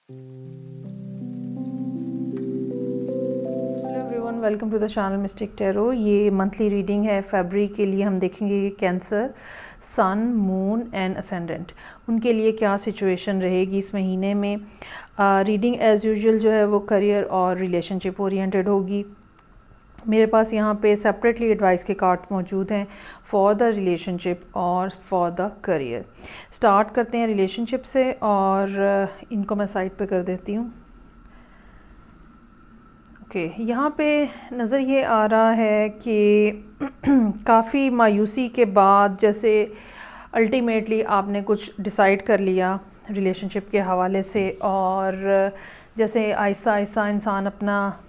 Hello everyone, welcome to the channel mystic tarot. ये monthly reading है फरवरी के लिए। हम देखेंगे कि cancer, sun, moon and ascendant, उनके लिए क्या सिचुएशन रहेगी इस महीने में। रीडिंग एज़ यूजुअल जो है वो करियर और रिलेशनशिप ओरिएंटेड होगी। मेरे पास यहाँ पे सेपरेटली एडवाइस के कार्ड मौजूद हैं फॉर द रिलेशनशिप और फॉर द करियर। स्टार्ट करते हैं रिलेशनशिप से और इनको मैं साइड पे कर देती हूँ। ओके, यहाँ पे नज़र ये आ रहा है कि काफ़ी मायूसी के बाद जैसे अल्टीमेटली आपने कुछ डिसाइड कर लिया रिलेशनशिप के हवाले से, और जैसे आहिस्ता आहिस्ता इंसान अपना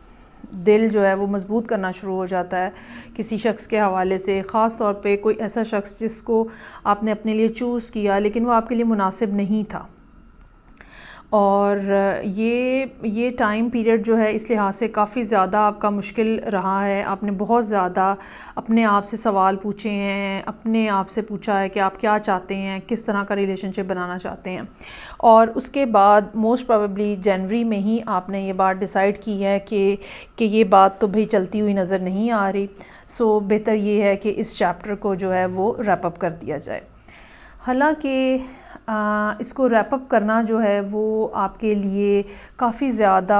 दिल जो है वो मज़बूत करना शुरू हो जाता है किसी शख्स के हवाले से। ख़ास तौर पे कोई ऐसा शख्स जिसको आपने अपने लिए चूज़ किया लेकिन वो आपके लिए मुनासिब नहीं था। और ये टाइम पीरियड जो है इस लिहाज से काफ़ी ज़्यादा आपका मुश्किल रहा है। आपने बहुत ज़्यादा अपने आप से सवाल पूछे हैं, अपने आप से पूछा है कि आप क्या चाहते हैं, किस तरह का रिलेशनशिप बनाना चाहते हैं। और उसके बाद मोस्ट प्रोबेबली जनवरी में ही आपने ये बात डिसाइड की है कि ये बात तो भाई चलती हुई नज़र नहीं आ रही। सो बेहतर ये है कि इस चैप्टर को जो है वो रैप अप कर दिया जाए। हालांकि इसको रैप अप करना जो है वो आपके लिए काफ़ी ज़्यादा,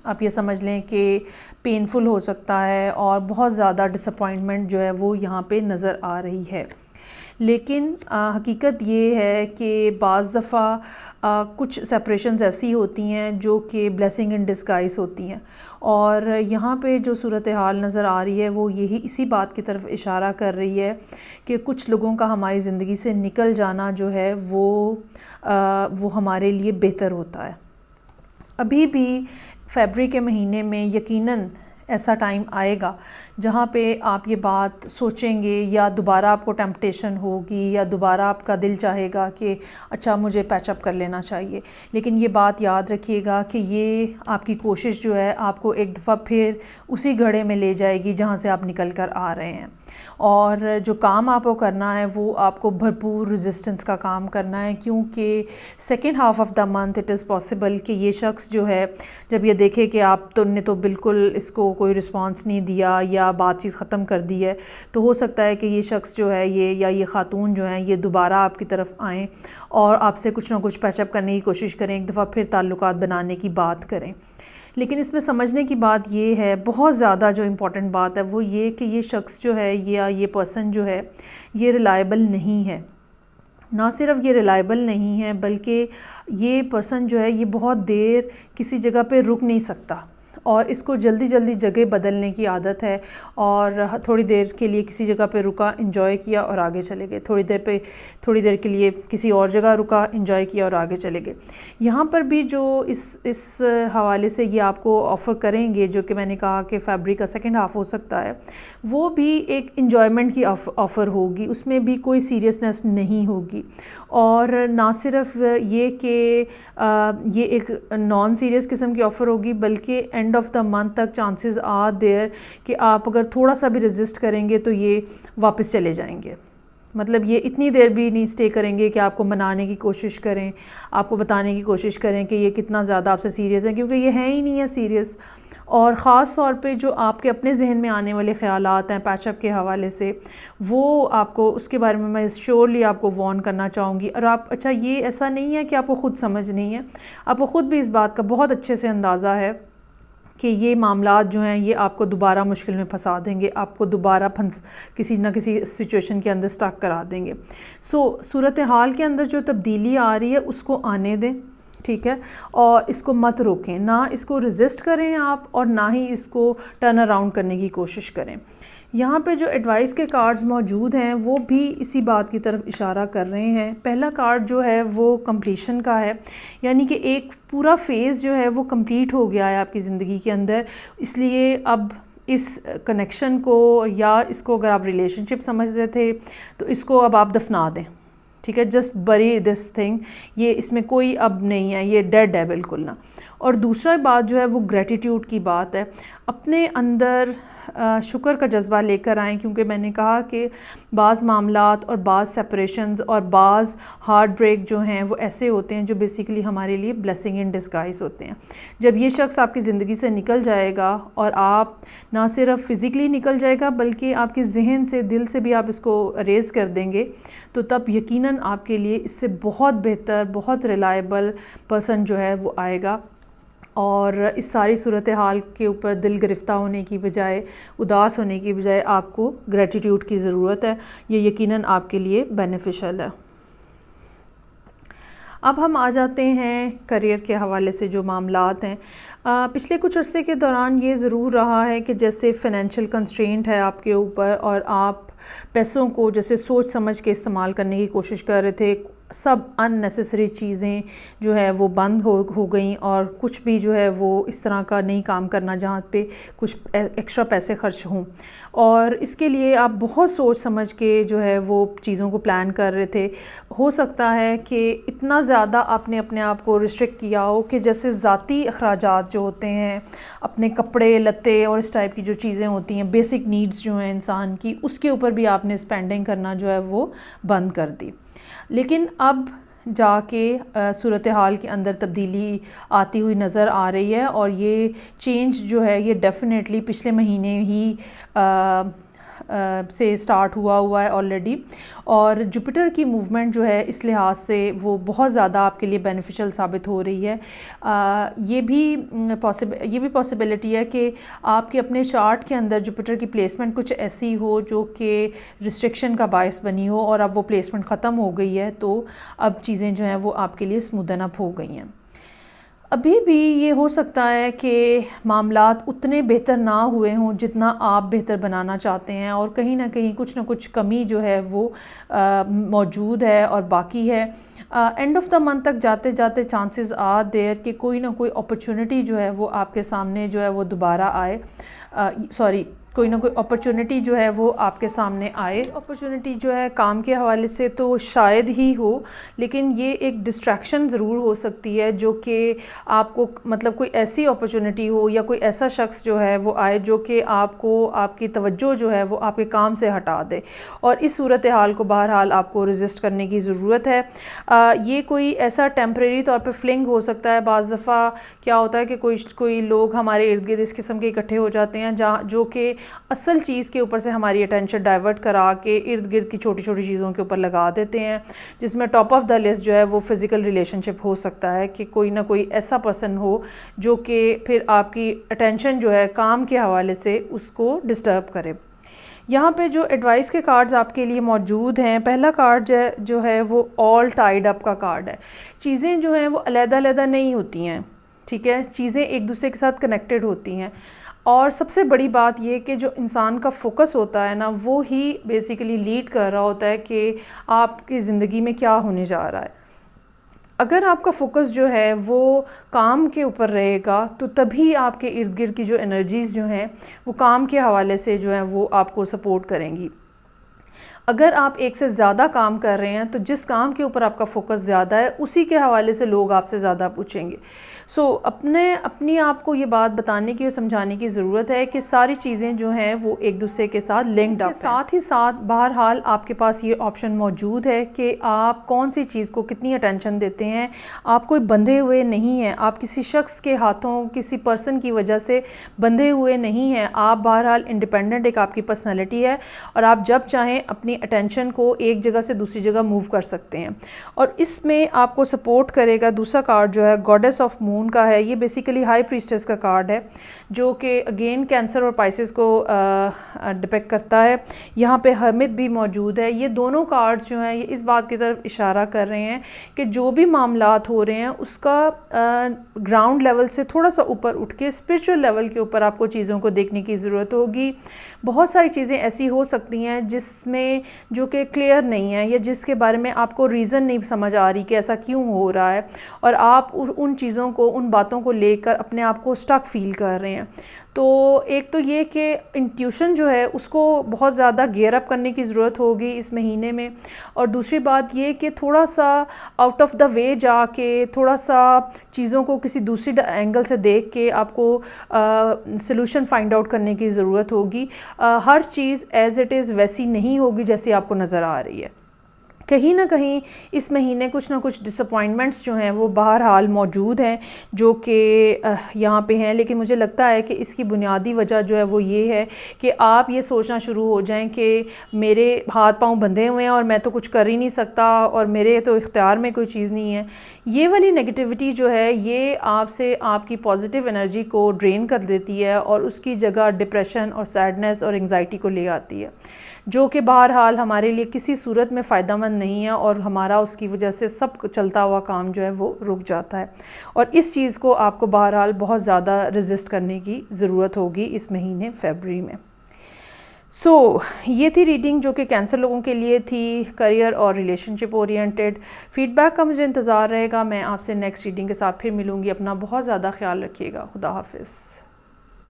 आप ये समझ लें कि पेनफुल हो सकता है और बहुत ज़्यादा डिसअपॉइंटमेंट जो है वो यहाँ पे नज़र आ रही है। लेकिन हकीकत ये है कि बाज़ दफ़ा कुछ सेपरेशंस ऐसी होती हैं जो कि ब्लेसिंग इन डिस्गाइज होती हैं। और यहाँ पे जो सूरत हाल नज़र आ रही है वो यही इसी बात की तरफ इशारा कर रही है कि कुछ लोगों का हमारी ज़िंदगी से निकल जाना जो है वो हमारे लिए बेहतर होता है। अभी भी फरवरी के महीने में यकीनन ऐसा टाइम आएगा जहाँ पे आप ये बात सोचेंगे, या दोबारा आपको टेम्पटेशन होगी, या दोबारा आपका दिल चाहेगा कि अच्छा मुझे पैचअप कर लेना चाहिए। लेकिन ये बात याद रखिएगा कि ये आपकी कोशिश जो है आपको एक दफ़ा फिर उसी घड़े में ले जाएगी जहाँ से आप निकल कर आ रहे हैं। और जो काम आपको करना है वो आपको भरपूर रेजिस्टेंस का काम करना है, क्योंकि second half of the month it is possible कि ये शख्स जो है जब ये देखे कि आप तो ने तो बिल्कुल इसको कोई रिस्पांस नहीं दिया या बातचीत ख़त्म कर दी है, तो हो सकता है कि ये शख्स जो है ये ख़ातून जो है ये दोबारा आपकी तरफ आएँ और आपसे कुछ ना कुछ पैचअप करने की कोशिश करें, एक दफ़ा फिर ताल्लुकात बनाने की बात करें। लेकिन इसमें समझने की बात ये है, बहुत ज़्यादा जो इम्पोर्टेंट बात है वो ये कि ये शख्स जो है या ये पर्सन जो है ये रिलायबल नहीं है। ना सिर्फ ये रिलायबल नहीं है बल्कि ये पर्सन जो है ये बहुत देर किसी जगह पे रुक नहीं सकता और इसको जल्दी जल्दी जगह बदलने की आदत है। और थोड़ी देर के लिए किसी जगह पे रुका, एंजॉय किया और आगे चले गए। थोड़ी देर के लिए किसी और जगह रुका, एंजॉय किया और आगे चले गए। यहाँ पर भी जो इस हवाले से ये आपको ऑफ़र करेंगे, जो कि मैंने कहा कि फरवरी का सेकंड हाफ़ हो सकता है, वो भी एक एंजॉयमेंट की ऑफ़र होगी, उसमें भी कोई सीरियसनेस नहीं होगी। और ना सिर्फ ये कि ये एक नॉन सीरियस किस्म की ऑफ़र होगी, बल्कि एंड ऑफ द मंथ तक चांसेस आर देयर कि आप अगर थोड़ा सा भी रेजिस्ट करेंगे तो ये वापस चले जाएंगे। मतलब ये इतनी देर भी नहीं स्टे करेंगे कि आपको मनाने की कोशिश करें, आपको बताने की कोशिश करें कि ये कितना ज़्यादा आपसे सीरियस है, क्योंकि ये है ही नहीं है सीरियस। और ख़ास तौर पे जो आपके अपने जहन में आने वाले ख़यालात हैं पैचअप के हवाले से, वो आपको उसके बारे में मैं श्योरली आपको वार्न करना चाहूँगी। और आप अच्छा, ये ऐसा नहीं है कि आपको ख़ुद समझ नहीं है, आपको ख़ुद भी इस बात का बहुत अच्छे से अंदाज़ा है कि ये मामलात जो हैं ये आपको दोबारा मुश्किल में फंसा देंगे, आपको दोबारा किसी ना किसी सिचुएशन के अंदर स्टक करा देंगे। सूरत हाल के अंदर जो तब्दीली आ रही है उसको आने दें, ठीक है, और इसको मत रोकें, ना इसको रेजिस्ट करें आप और ना ही इसको टर्न अराउंड करने की कोशिश करें। यहाँ पे जो एडवाइस के कार्ड्स मौजूद हैं वो भी इसी बात की तरफ इशारा कर रहे हैं। पहला कार्ड जो है वो कंप्लीशन का है, यानी कि एक पूरा फेज़ जो है वो कंप्लीट हो गया है आपकी ज़िंदगी के अंदर, इसलिए अब इस कनेक्शन को या इसको अगर आप रिलेशनशिप समझते थे तो इसको अब आप दफना दें, ठीक है, जस्ट बरी दिस थिंग, ये इसमें कोई अब नहीं है, ये डेड है बिल्कुल ना। और दूसरा बात जो है वो ग्रेटिट्यूड की बात है। अपने अंदर शुक्र का जज्बा लेकर आएँ, क्योंकि मैंने कहा कि बाज़ मामलात और बाज़ सेपरेशंस और बाज़ हार्ट ब्रेक जो हैं वो ऐसे होते हैं जो बेसिकली हमारे लिए ब्लेसिंग इन डिस्गाइज होते हैं। जब ये शख्स आपकी ज़िंदगी से निकल जाएगा, और आप ना सिर्फ फ़िज़िकली निकल जाएगा बल्कि आपके जहन से, दिल से भी आप इसको अरेज़ कर देंगे, तो तब यकीनन आपके लिए इससे बहुत बेहतर, बहुत रिलायबल पर्सन जो है वो आएगा। और इस सारी सूरत हाल के ऊपर दिल गिरफ्ता होने की बजाय, उदास होने की बजाय आपको ग्रेटिट्यूड की ज़रूरत है। ये यकीनन आपके लिए बेनिफिशियल है। अब हम आ जाते हैं करियर के हवाले से जो मामलात हैं। पिछले कुछ अरसे के दौरान ये ज़रूर रहा है कि जैसे फ़ाइनेंशियल कंस्ट्रेंट है आपके ऊपर, और आप पैसों को जैसे सोच समझ के इस्तेमाल करने की कोशिश कर रहे थे, सब अननेसेसरी चीज़ें जो है वो बंद हो गई, और कुछ भी जो है वो इस तरह का नहीं काम करना जहाँ पे कुछ एक्स्ट्रा पैसे खर्च हों। और इसके लिए आप बहुत सोच समझ के जो है वो चीज़ों को प्लान कर रहे थे। हो सकता है कि इतना ज़्यादा आपने अपने आप को रिस्ट्रिक्ट किया हो कि जैसे ज़ाती अखराजात जो होते हैं, अपने कपड़े लत्ते और इस टाइप की जो चीज़ें होती हैं, बेसिक नीड्स जो हैं इंसान की, उसके ऊपर भी आपने स्पेंडिंग करना जो है वो बंद कर दी। लेकिन अब जाके सूरत हाल के अंदर तब्दीली आती हुई नज़र आ रही है, और ये चेंज जो है ये डेफ़िनेटली पिछले महीने ही से स्टार्ट हुआ है ऑलरेडी। और जुपिटर की मूवमेंट जो है इस लिहाज से वो बहुत ज़्यादा आपके लिए बेनिफिशियल साबित हो रही है। ये भी पॉसिबिलिटी है कि आपके अपने चार्ट के अंदर जुपिटर की प्लेसमेंट कुछ ऐसी हो जो कि रिस्ट्रिक्शन का बायस बनी हो, और अब वो प्लेसमेंट ख़त्म हो गई है, तो अब चीज़ें जो हैं वो आपके लिए स्मूदन अप हो गई हैं। अभी भी ये हो सकता है कि मामलात उतने बेहतर ना हुए हों जितना आप बेहतर बनाना चाहते हैं, और कहीं ना कहीं कुछ ना कुछ कमी जो है वो मौजूद है और बाकी है। एंड ऑफ द मंथ तक जाते जाते चांसेस आर देयर कि कोई ना कोई अपॉर्चुनिटी जो है वो आपके सामने जो है वो दोबारा आए, कोई ना कोई अपॉर्चुनिटी जो है वो आपके सामने आए। अपॉर्चुनिटी जो है काम के हवाले से तो शायद ही हो, लेकिन ये एक डिस्ट्रैक्शन ज़रूर हो सकती है, जो कि आपको मतलब कोई ऐसी अपॉर्चुनिटी हो या कोई ऐसा शख्स जो है वो आए जो कि आपको, आपकी तवज्जो जो है वो आपके काम से हटा दे, और इस सूरत हाल को बहरहाल आपको रेजिस्ट करने की ज़रूरत है। ये कोई ऐसा टेम्परेरी तौर पर फ्लिंग हो सकता है। बाज़ दफ़ा क्या होता है कि कोई लोग हमारे इर्द गिर्द इस किस्म के इकट्ठे हो जाते हैं जहाँ जो कि असल चीज़ के ऊपर से हमारी अटेंशन डाइवर्ट करा के इर्द गिर्द की छोटी छोटी चीज़ों के ऊपर लगा देते हैं, जिसमें टॉप ऑफ द लिस्ट जो है वो फ़िज़िकल रिलेशनशिप हो सकता है कि कोई ना कोई ऐसा पर्सन हो जो कि फिर आपकी अटेंशन जो है काम के हवाले से उसको डिस्टर्ब करे। यहाँ पे जो एडवाइस के कार्ड्स आपके लिए मौजूद हैं, पहला कार्ड जो है वो ऑल टाइड अप का कार्ड है। चीज़ें जो हैं वो अलग-अलग नहीं होती हैं, ठीक है, चीज़ें एक दूसरे के साथ कनेक्टेड होती हैं। और सबसे बड़ी बात ये कि जो इंसान का फोकस होता है ना, वो ही बेसिकली लीड कर रहा होता है कि आपकी ज़िंदगी में क्या होने जा रहा है। अगर आपका फोकस जो है वो काम के ऊपर रहेगा, तो तभी आपके इर्द गिर्द की जो एनर्जीज़ जो हैं वो काम के हवाले से जो है वो आपको सपोर्ट करेंगी। अगर आप एक से ज़्यादा काम कर रहे हैं, तो जिस काम के ऊपर आपका फोकस ज़्यादा है उसी के हवाले से लोग आपसे ज़्यादा पूछेंगे। अपनी आप को ये बात बताने की और समझाने की ज़रूरत है कि सारी चीज़ें जो हैं वो एक दूसरे के साथ लिंक्ड अप हैं। साथ ही साथ बहरहाल आपके पास ये ऑप्शन मौजूद है कि आप कौन सी चीज़ को कितनी अटेंशन देते हैं। आप कोई बंधे हुए नहीं हैं, आप किसी शख्स के हाथों, किसी पर्सन की वजह से बंधे हुए नहीं हैं। आप बहरहाल इंडिपेंडेंट एक आपकी पर्सनैलिटी है, और आप जब चाहें अपनी अटेंशन को एक जगह से दूसरी जगह मूव कर सकते हैं। और इसमें आपको सपोर्ट करेगा दूसरा कार्ड जो है गॉडेस ऑफ मून का है। ये बेसिकली हाई प्रीस्टेस का कार्ड है, जो कि अगेन कैंसर और पाइसेस को डिपेक्ट करता है। यहाँ पे हर्मिट भी मौजूद है। ये दोनों कार्ड्स जो हैं ये इस बात की तरफ इशारा कर रहे हैं कि जो भी मामलात हो रहे हैं उसका ग्राउंड लेवल से थोड़ा सा ऊपर उठ के स्पिरिचुअल लेवल के ऊपर आपको चीज़ों को देखने की ज़रूरत होगी। बहुत सारी चीज़ें ऐसी हो सकती हैं जिसमें जो कि क्लियर नहीं है, या जिसके बारे में आपको रीज़न नहीं समझ आ रही कि ऐसा क्यों हो रहा है, और आप उन चीज़ों को, उन बातों को लेकर अपने आप को स्टक फील कर रहे हैं। तो एक तो ये कि इंट्यूशन जो है उसको बहुत ज़्यादा गेयर अप करने की ज़रूरत होगी इस महीने में। और दूसरी बात ये कि थोड़ा सा आउट ऑफ द वे जाके थोड़ा सा चीज़ों को किसी दूसरी एंगल से देख के आपको सलूशन फाइंड आउट करने की ज़रूरत होगी। हर चीज़ एज़ इट इज़ वैसी नहीं होगी जैसी आपको नज़र आ रही है। कहीं ना कहीं इस महीने कुछ ना कुछ डिसअपॉइंटमेंट्स जो हैं वो बहरहाल मौजूद हैं, जो कि यहाँ पे हैं। लेकिन मुझे लगता है कि इसकी बुनियादी वजह जो है वो ये है कि आप ये सोचना शुरू हो जाएं कि मेरे हाथ पांव बंधे हुए हैं और मैं तो कुछ कर ही नहीं सकता और मेरे तो इख्तियार में कोई चीज़ नहीं है। ये वाली नेगेटिविटी जो है ये आपसे आपकी पॉजिटिव एनर्जी को ड्रेन कर देती है और उसकी जगह डिप्रेशन और सैडनेस और एंग्जाइटी को ले आती है, जो कि बहरहाल हमारे लिए किसी सूरत में फ़ायदेमंद नहीं है और हमारा उसकी वजह से सब चलता हुआ काम जो है वो रुक जाता है। और इस चीज़ को आपको बहरहाल बहुत ज़्यादा रेजिस्ट करने की ज़रूरत होगी इस महीने फरवरी में। ये थी रीडिंग जो कि कैंसर लोगों के लिए थी, करियर और रिलेशनशिप ओरिएंटेड। फीडबैक का मुझे इंतज़ार रहेगा। मैं आपसे नेक्स्ट रीडिंग के साथ फिर मिलूँगी। अपना बहुत ज़्यादा ख्याल रखिएगा। खुदा हाफिज़।